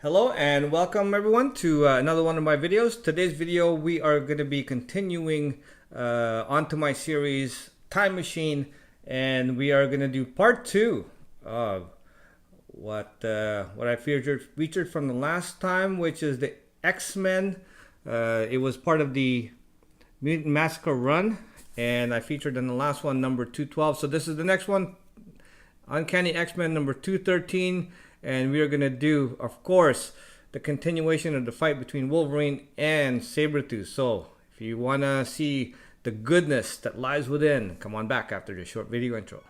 Hello and welcome everyone to another one of my videos. Today's video we are going to be continuing onto my series Time Machine, and we are going to do part 2 of what I featured from the last time, which is the X-Men. It was part of the Mutant Massacre run, and I featured in the last one number 212. So this is the next one, Uncanny X-Men number 213. And we are going to do, of course, the continuation of the fight between Wolverine and Sabretooth. So, if you want to see the goodness that lies within, come on back after this short video intro.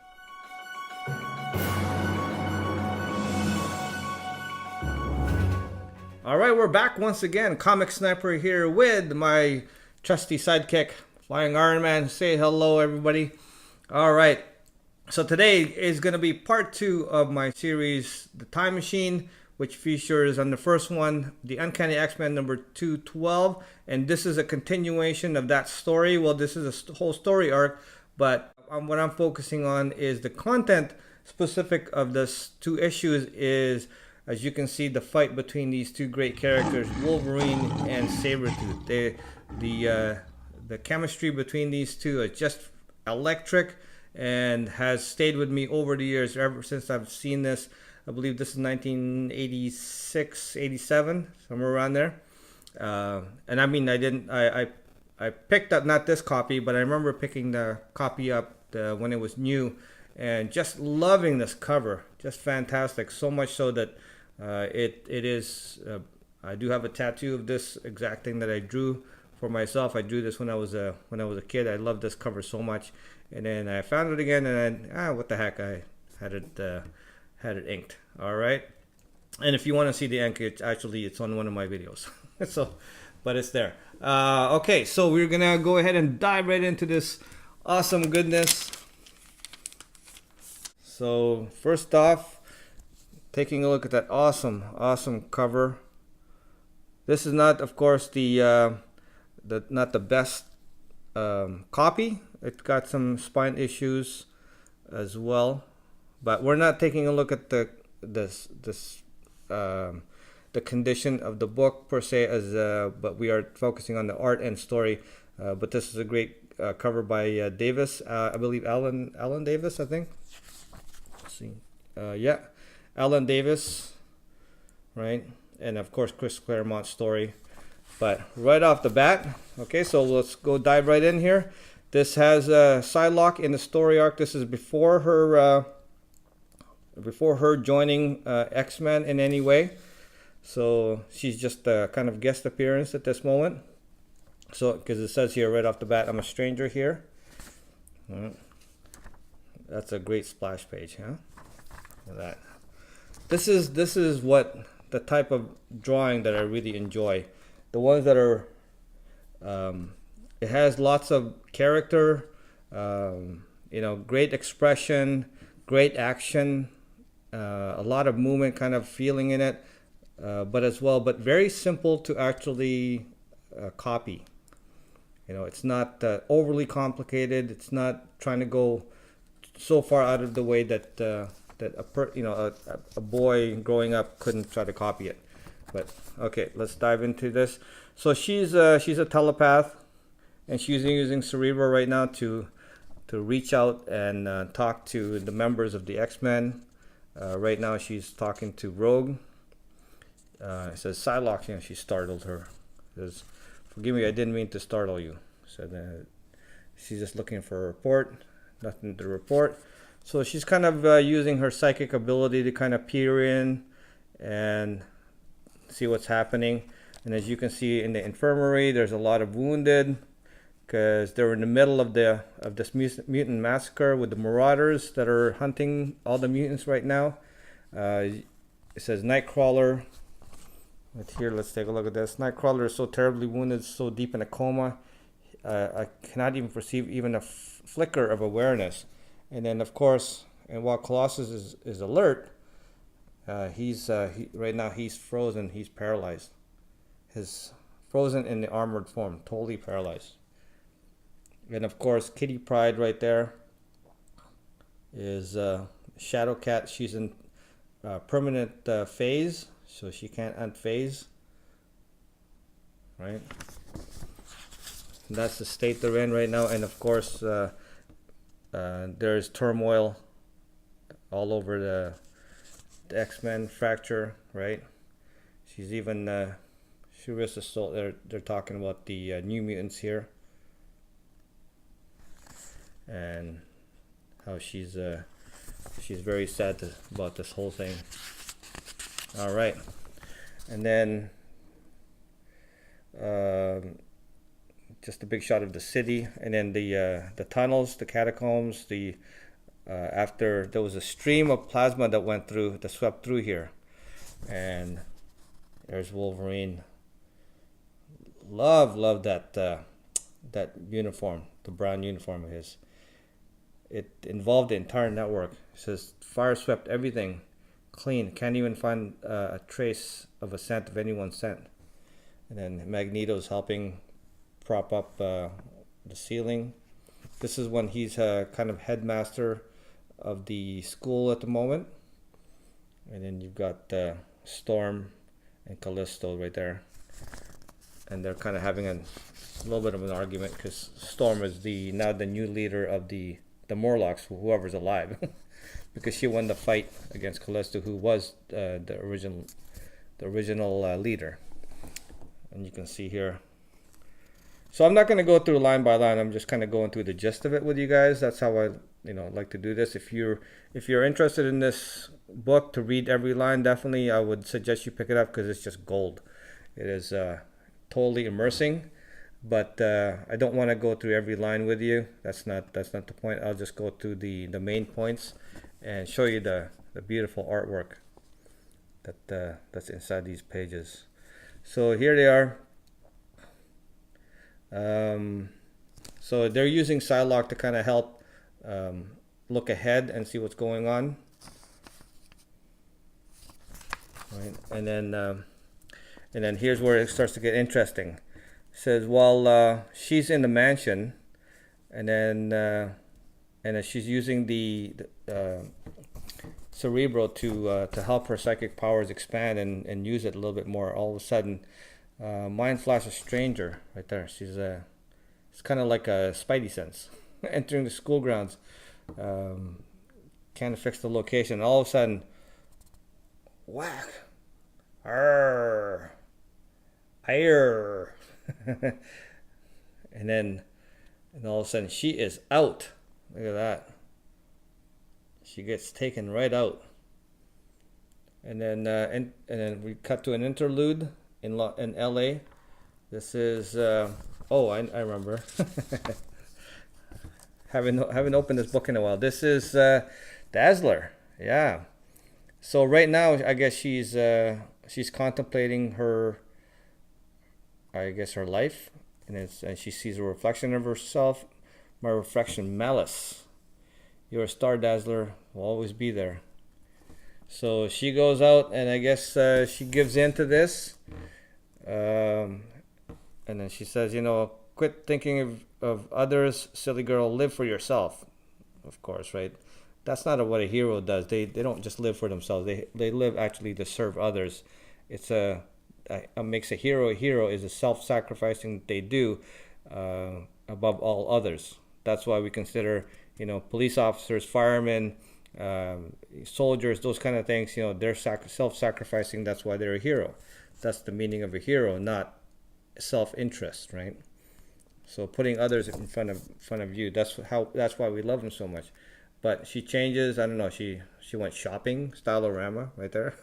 Alright, we're back once again. Comic Sniper here with my trusty sidekick, Flying Iron Man. Say hello, everybody. Alright. So today is going to be part 2 of my series, The Time Machine, which features on the first one, the Uncanny X-Men number 212. And this is a continuation of that story. Well, this is a whole story arc, but what I'm focusing on is the content specific of this 2 issues is, as you can see, the fight between these 2 great characters, Wolverine and Sabretooth. The chemistry between these 2 is just electric, and has stayed with me over the years, ever since I've seen this. I believe this is 1986, 87, somewhere around there. And I mean, I picked up, not this copy, but I remember picking the copy up when it was new, and just loving this cover. Just fantastic. So much so that it is, I do have a tattoo of this exact thing that I drew for myself. I drew this when I was a kid. I loved this cover so much. And then I found it again, and what the heck, I had it inked. All right, and if you want to see the ink, it's on one of my videos. So, but it's there. Okay, so we're gonna go ahead and dive right into this awesome goodness. So first off, taking a look at that awesome cover. This is not, of course, not the best copy. It got some spine issues as well, but we're not taking a look at the condition of the book per se, but we are focusing on the art and story. But this is a great cover by Davis, I believe Alan Davis, I think. Let's see, yeah, Alan Davis, right? And of course Chris Claremont story. But right off the bat, okay, so let's go dive right in here. This has Psylocke in the story arc. This is before her joining X-Men in any way. So she's just a kind of guest appearance at this moment. So because it says here right off the bat, I'm a stranger here. That's a great splash page, huh? Look at that. This is what the type of drawing that I really enjoy. The ones that are, it has lots of character, great expression, great action, a lot of movement kind of feeling in it, but very simple to actually copy. It's not overly complicated. It's not trying to go so far out of the way that a boy growing up couldn't try to copy it. But okay, let's dive into this. So she's a telepath, and she's using Cerebro right now to reach out and talk to the members of the X-Men. Right now she's talking to Rogue. It says Psylocke, she startled her. It says, "Forgive me, I didn't mean to startle you." Said she's just looking for a report, nothing to report. So she's kind of using her psychic ability to kind of peer in and see what's happening. And as you can see in the infirmary, there's a lot of wounded, because they're in the middle of this mutant massacre with the marauders that are hunting all the mutants right now. It says Nightcrawler. Here, let's take a look at this. Nightcrawler is so terribly wounded, so deep in a coma, I cannot even perceive even a flicker of awareness. And then, of course, and while Colossus is alert, right now he's frozen. He's paralyzed. He's frozen in the armored form, totally paralyzed. And of course, Kitty Pryde right there is Shadowcat. She's in permanent phase. so she can't unphase, right? And that's the state they're in right now. And of course, there's turmoil all over the X-Men fracture, right? She's even she risks the soul. They're talking about the New Mutants here, and how she's very sad about this whole thing. All right, and then just a big shot of the city, and then the tunnels, the catacombs. After there was a stream of plasma that swept through here, and there's Wolverine. Love that uniform, the brown uniform of his. It involved the entire network. It says fire swept everything clean. Can't even find a trace of a scent of anyone's scent. And then Magneto's helping prop up the ceiling. This is when he's kind of headmaster of the school at the moment. And then you've got Storm and Callisto right there. And they're kind of having a little bit of an argument because Storm is now the new leader of the Morlocks, whoever's alive, because she won the fight against Callisto, who was the original leader. And you can see here. So I'm not going to go through line by line. I'm just kind of going through the gist of it with you guys. That's how I like to do this. If you're interested in this book to read every line, definitely I would suggest you pick it up because it's just gold. It is totally immersing, but I don't want to go through every line with you. That's not the point. I'll just go through the main points and show you the beautiful artwork that's inside these pages. So here they are. So they're using Psylocke to kind of help look ahead and see what's going on. Right, and then here's where it starts to get interesting. It says, well, she's in the mansion, and then she's using the Cerebro to help her psychic powers expand and use it a little bit more. All of a sudden, mind flash a stranger right there. It's kind of like a Spidey sense entering the school grounds. Can't fix the location. All of a sudden, whack. Arr. Air. and all of a sudden she is out. Look at that. She gets taken right out. And then we cut to an interlude in LA. This is I remember. haven't opened this book in a while. This is Dazzler. Yeah. So right now I guess she's contemplating her life, and she sees a reflection of herself. My reflection, Malice. Your star, Dazzler, will always be there. So she goes out, and I guess she gives in to this. And then she says, quit thinking of others, silly girl, live for yourself. Of course, right? That's not what a hero does. They don't just live for themselves. They live actually to serve others. It's makes a hero is a self-sacrificing they do above all others. That's why we consider police officers, firemen, soldiers, those kind of things. They're self-sacrificing. That's why they're a hero. That's the meaning of a hero, not self-interest, right? So putting others in front of you. That's why we love them so much. But she changes. I don't know. She went shopping, Stylorama, right there,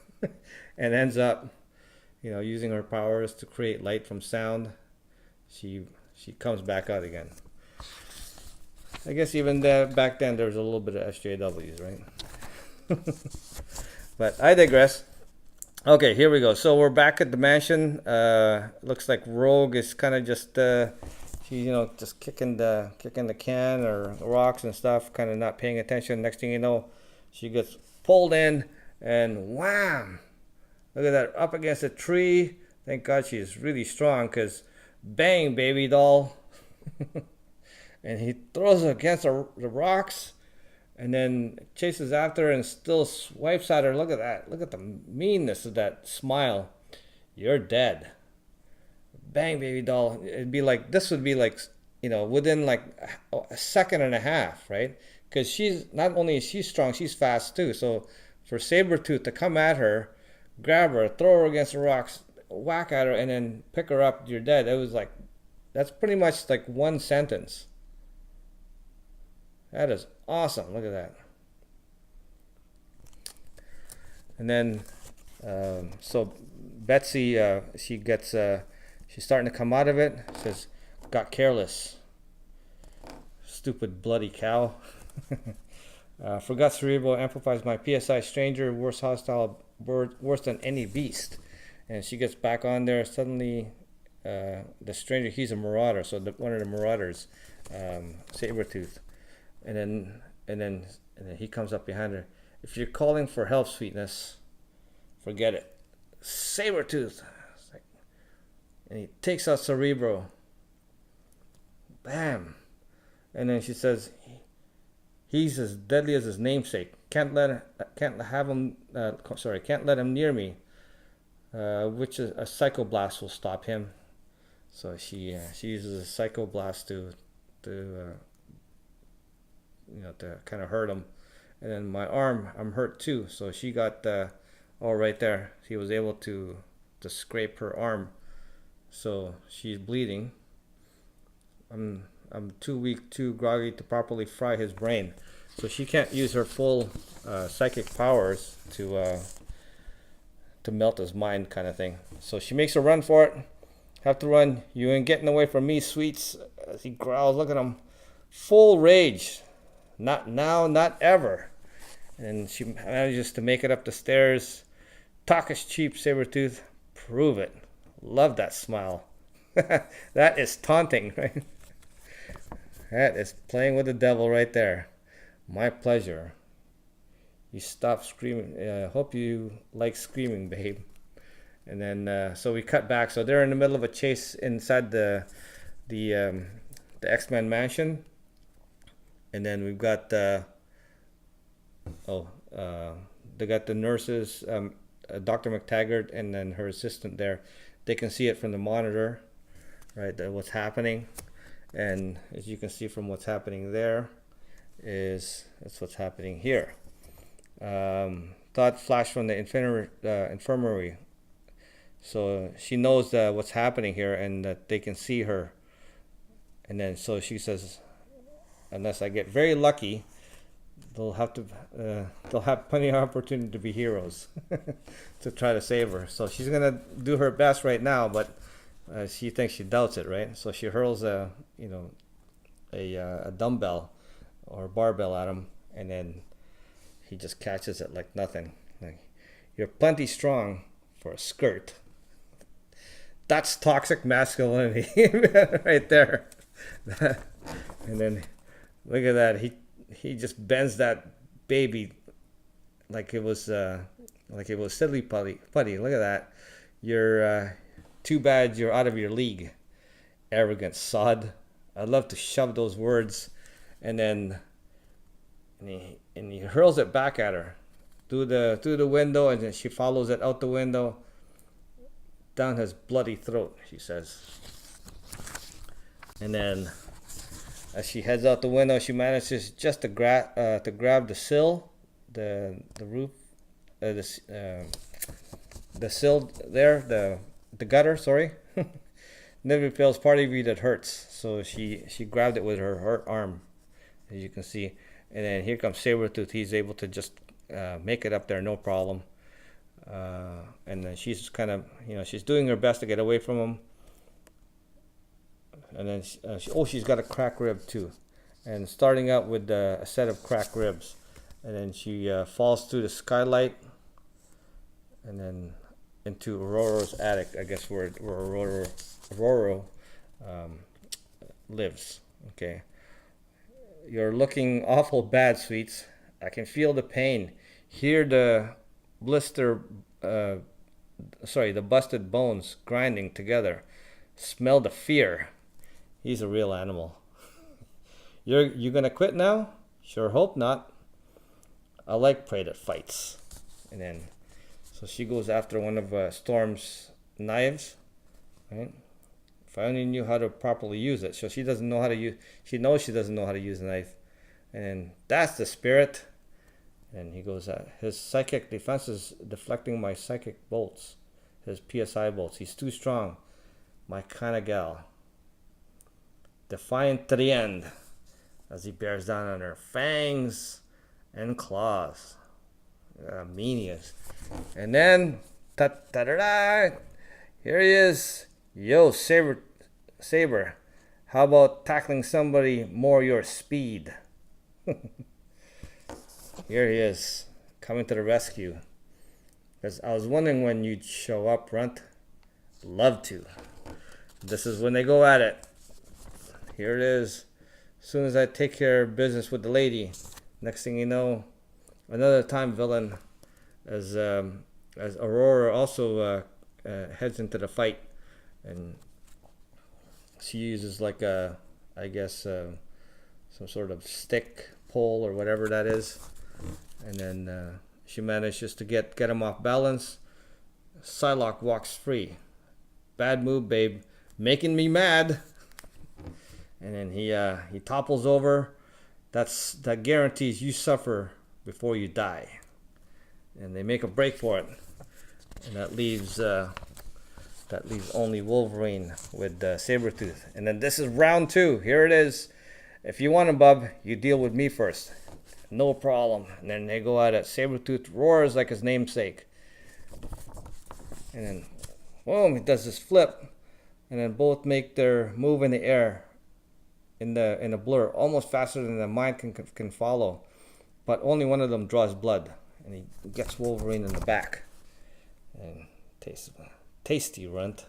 and ends up, using her powers to create light from sound. She comes back out again. I guess even back then there was a little bit of SJWs, right? But I digress. Okay, here we go. So we're back at the mansion. Looks like Rogue is kind of just she's just kicking the can or rocks and stuff, kind of not paying attention. Next thing you know, she gets pulled in, and wham! Look at that, up against a tree. Thank God she's really strong, because bang, baby doll. And he throws her against the rocks, and then chases after her and still swipes at her. Look at that. Look at the meanness of that smile. You're dead. Bang, baby doll. It'd be like, this would be like, within like a second and a half, right? Because she's, not only is she strong, she's fast too. So for Sabretooth to come at her, grab her, throw her against the rocks, whack at her, and then pick her up, you're dead. It was like, that's pretty much like one sentence. That is awesome. Look at that. And then, so Betsy, she's starting to come out of it. Says, got careless. Stupid bloody cow. Forgot Cerebro amplifies my PSI stranger, worse hostile, worse than any beast. And she gets back on there. Suddenly, the stranger, he's a marauder, so one of the marauders, Sabretooth. And then he comes up behind her. If you're calling for help, sweetness, forget it. Sabretooth. And he takes out Cerebro. Bam. And then she says, he's as deadly as his namesake. Can't let him near me. Which a psychoblast will stop him. So she uses a psychoblast to kind of hurt him. And then my arm, I'm hurt too. So she got right there. She was able to scrape her arm. So she's bleeding. I'm too weak, too groggy to properly fry his brain. So she can't use her full psychic powers to melt his mind, kind of thing. So she makes a run for it. Have to run. You ain't getting away from me, sweets. As he growls, look at him. Full rage. Not now, not ever. And she manages to make it up the stairs. Talk is cheap, Sabretooth. Prove it. Love that smile. That is taunting, right? That is playing with the devil right there. My pleasure. You stop screaming. Hope you like screaming, babe. And then, so we cut back. So they're in the middle of a chase inside the X-Men mansion. And then we've got they got the nurses, Dr. McTaggart, and then her assistant there. They can see it from the monitor, right? What's happening, and as you can see from what's happening there, that's what's happening here. Thought flash from the infirmary, so she knows what's happening here and that they can see her. And then so she says, unless I get very lucky, they'll have plenty of opportunity to be heroes to try to save her. So she's gonna do her best right now, but she thinks she doubts it, right? So she hurls a dumbbell or barbell at him, and then he just catches it like nothing. Like, you're plenty strong for a skirt. That's toxic masculinity right there. And then look at that. He just bends that baby like it was silly putty. Look at that. You're too bad you're out of your league, arrogant sod. I'd love to shove those words, and then he hurls it back at her through the window, and then she follows it out the window down his bloody throat, she says. And then as she heads out the window, she manages just to grab the sill, the roof, the sill there, the gutter. Sorry, never feels part of you that hurts. So she grabbed it with her arm, as you can see. And then here comes Sabretooth. He's able to just make it up there, no problem. And then she's kind of, she's doing her best to get away from him. And then, she's got a cracked rib too. And starting out with a set of cracked ribs. And then she falls through the skylight. And then into Aurora's attic, I guess, where Aurora lives. Okay. You're looking awful bad, sweets. I can feel the pain. Hear the the busted bones grinding together. Smell the fear. He's a real animal. You're gonna quit now? Sure hope not. I like prey that fights. And then, so she goes after one of Storm's knives, right? If I only knew how to properly use it. So she doesn't know how to use, she knows she doesn't know how to use a knife. And that's the spirit. And he goes, his psychic defense is deflecting my psychic bolts, his PSI bolts. He's too strong, my kind of gal. Defiant to the end, as he bears down on her fangs and claws. Mean he is. And then, ta-da-da, here he is. Yo, Saber, how about tackling somebody more your speed? Here he is, coming to the rescue. Because I was wondering when you'd show up, Runt. Love to. This is when they go at it. Here it is. As soon as I take care of business with the lady, next thing you know, another time villain, as Aurora also heads into the fight, and she uses like a, I guess, some sort of stick, pole, or whatever that is, and then she manages to get him off balance. Psylocke walks free. Bad move, babe. Making me mad. And then he topples over. That guarantees you suffer before you die. And they make a break for it. And that leaves only Wolverine with Sabretooth. And then this is round 2. Here it is. If you want him, bub, you deal with me first. No problem. And then they go at it. Sabretooth roars like his namesake. And then, boom, he does this flip. And then both make their move in the air, in a blur, almost faster than the mind can follow. But only one of them draws blood. And he gets Wolverine in the back. And tasty, Runt.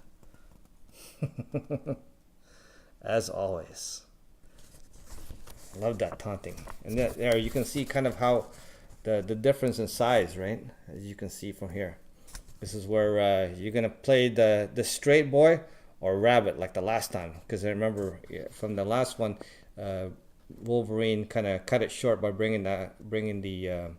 As always. Love that taunting. And there you can see kind of how the difference in size, right? As you can see from here. This is where you're going to play the straight boy or rabbit like the last time. Because I remember from the last one, Wolverine kind of cut it short by bringing the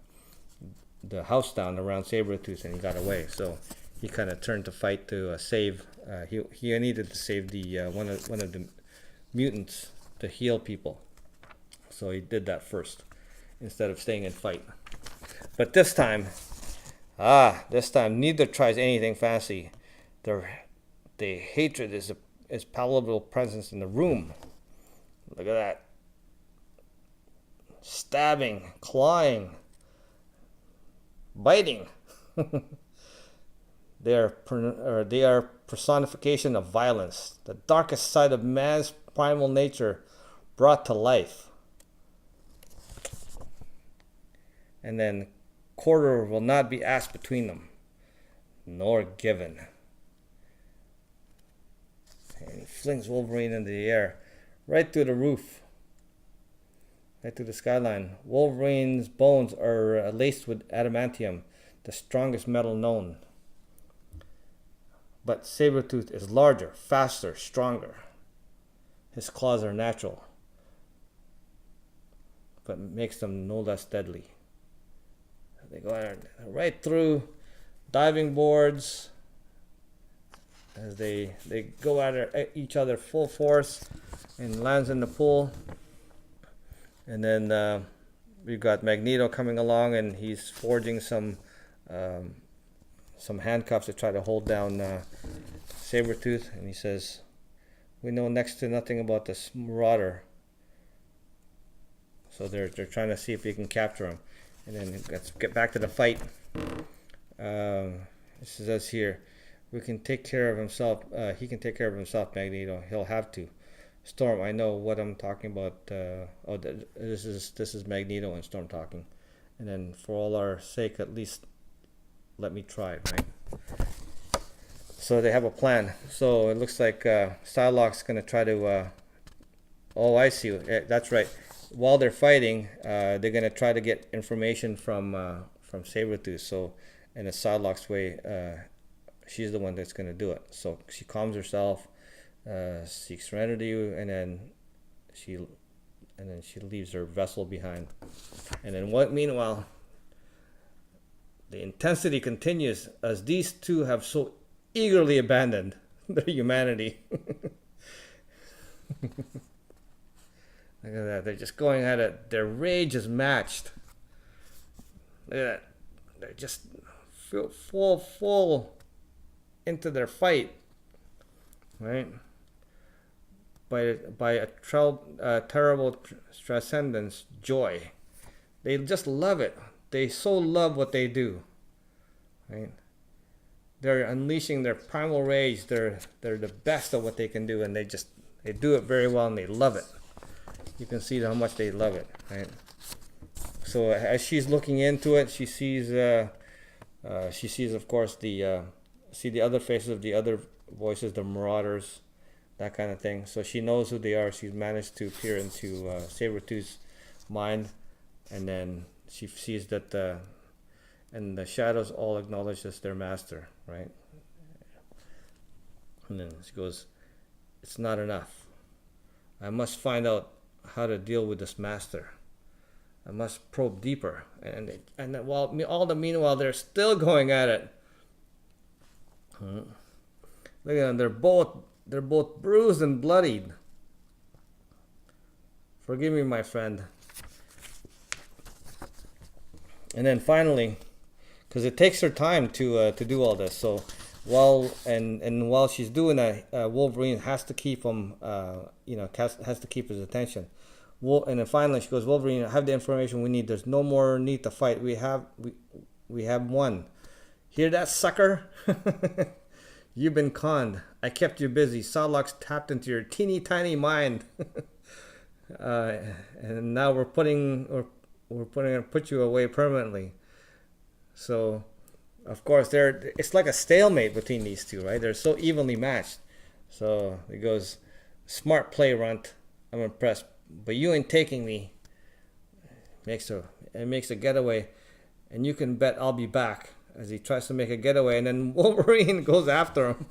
house down around Sabretooth, and he got away. So he kind of turned to fight to save. He needed to save the one of the mutants to heal people. So he did that first instead of staying and fight. But this time neither tries anything fancy. The hatred is palpable presence in the room. Look at that. Stabbing, clawing, biting. They are personification of violence, the darkest side of man's primal nature brought to life. And then quarter will not be asked between them, nor given. And he flings Wolverine into the air, right through the roof, right through the skyline. Wolverine's bones are laced with adamantium, the strongest metal known. But Sabretooth is larger, faster, stronger. His claws are natural, but makes them no less deadly. They go right through diving boards as they go at each other full force and lands in the pool. And then we've got Magneto coming along, and he's forging some handcuffs to try to hold down Sabretooth. And he says, "We know next to nothing about this marauder." So they're trying to see if they can capture him. And then let's get back to the fight. It says here, we can take care of himself. He can take care of himself, Magneto. He'll have to. Storm, I know what I'm talking about. This is Magneto and Storm talking. And then for all our sake, at least let me try, right? So they have a plan. So it looks like Psylocke's going to try to... oh, I see. That's right. While they're fighting, they're going to try to get information from Sabretooth. So in a Psylocke's way, she's the one that's going to do it. So she calms herself, seeks serenity, and then she leaves her vessel behind. And then meanwhile, The intensity continues as these two have so eagerly abandoned their humanity. Look at that. They're just going at it. Their rage is matched. Look at that. They're just full into their fight. Right? By a terrible transcendence, joy. They just love it. They so love what they do. Right? They're unleashing their primal rage. They're the best at what they can do, and they do it very well, and they love it. You can see how much they love it, right? So as she's looking into it, she sees, of course, the other faces of the other voices, the marauders, that kind of thing. So she knows who they are. She's managed to peer into Sabretooth's mind, and then she sees that and the shadows all acknowledge as their master, right? And then she goes, "It's not enough. I must find out how to deal with this master. I must probe deeper." And meanwhile, they're still going at it. Look at them. They're both bruised and bloodied. Forgive me, my friend. And then finally, because it takes her time to do all this, so while she's doing that, Wolverine has to keep him, has to keep his attention. And then finally she goes, "Wolverine, I have the information we need. There's no more need to fight. We have won. Hear that, sucker? You've been conned. I kept you busy. Sawlocks tapped into your teeny tiny mind, and now we're put you away permanently." So, of course, it's like a stalemate between these two, right? They're so evenly matched. So it goes, "Smart play, Runt. I'm impressed, but you ain't taking me." Makes a getaway, and you can bet I'll be back as he tries to make a getaway, and then Wolverine goes after him,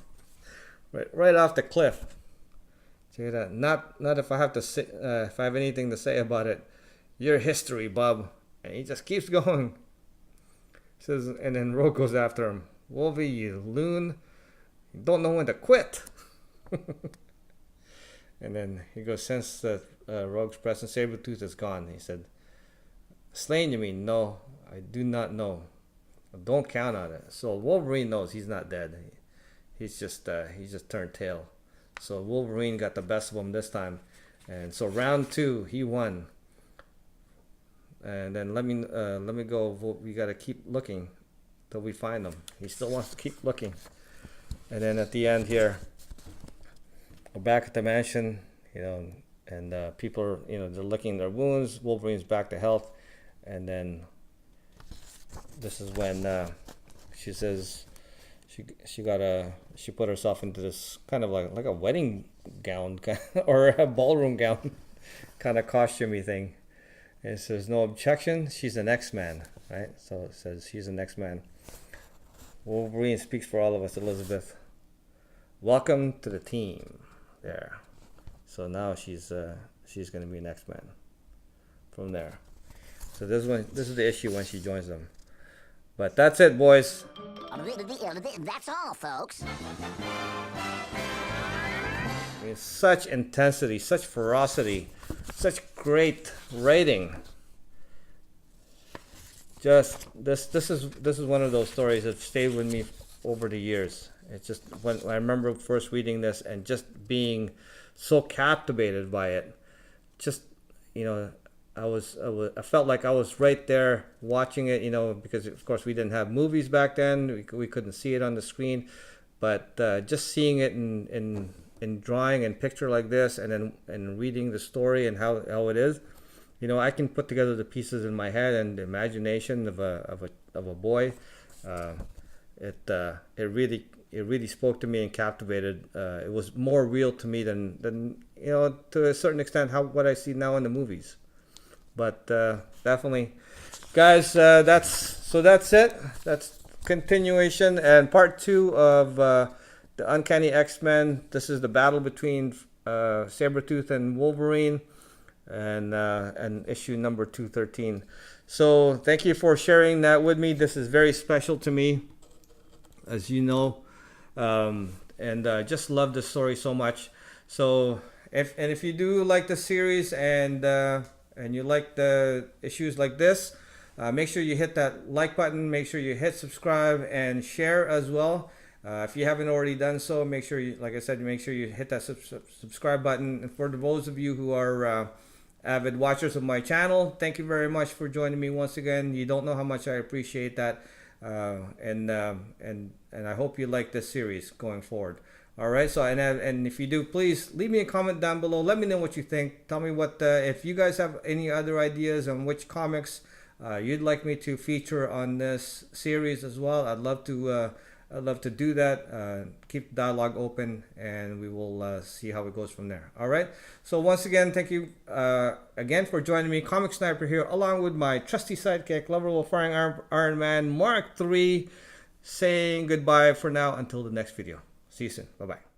right off the cliff. Check that. Not if I have to say, if I have anything to say about it. Your history, bub. And he just keeps going. Says, and then Rogue goes after him. "Wolvie, you loon. You don't know when to quit." And then he goes, "Since the Rogue's presence, Sabretooth is gone." He said, "Slain, you mean?" "No, I do not know. Don't count on it." So Wolverine knows he's not dead. He's just turned tail. So Wolverine got the best of him this time. And so round 2, he won. And then let me go. We gotta keep looking till we find them. He still wants to keep looking. And then at the end here, we're back at the mansion, and people are, they're licking their wounds. Wolverine's back to health, and then this is when she says she put herself into this kind of like a wedding gown or a ballroom gown kind of costumey thing. It says, "No objection, she's an X-Man," right? So it says she's an X-Man. Wolverine speaks for all of us, Elizabeth. "Welcome to the team." There. So now she's going to be an X-Man from there. So this is the issue when she joins them. But that's it, boys. That's all, folks. I mean, such intensity, such ferocity, such great writing. Just this is one of those stories that stayed with me over the years. It's just when I remember first reading this and just being so captivated by it. Just I felt like I was right there watching it. Because of course we didn't have movies back then. We couldn't see it on the screen, but just seeing it in drawing and picture like this, and reading the story and how it is, I can put together the pieces in my head and the imagination of a boy. It really spoke to me and captivated. It was more real to me than to a certain extent what I see now in the movies. But definitely, guys, that's it. That's continuation and part 2 of the Uncanny X-Men. This is the battle between Sabretooth and Wolverine, and issue number 213. So thank you for sharing that with me. This is very special to me, as you know, and just love the story so much. So if you do like the series and you like the issues like this, make sure you hit that like button. Make sure you hit subscribe and share as well. If you haven't already done so, make sure you, like I said, make sure you hit that subscribe button. And for those of you who are avid watchers of my channel, thank you very much for joining me once again. You don't know how much I appreciate that, and I hope you like this series going forward. All right, so and if you do, please leave me a comment down below. Let me know what you think. Tell me what if you guys have any other ideas on which comics you'd like me to feature on this series as well. I'd love to do that. Keep the dialogue open, and we will see how it goes from there. All right. So once again, thank you again for joining me, Comic Sniper here, along with my trusty sidekick, Lovable Firing Iron Man Mark III, saying goodbye for now until the next video. See you soon. Bye bye.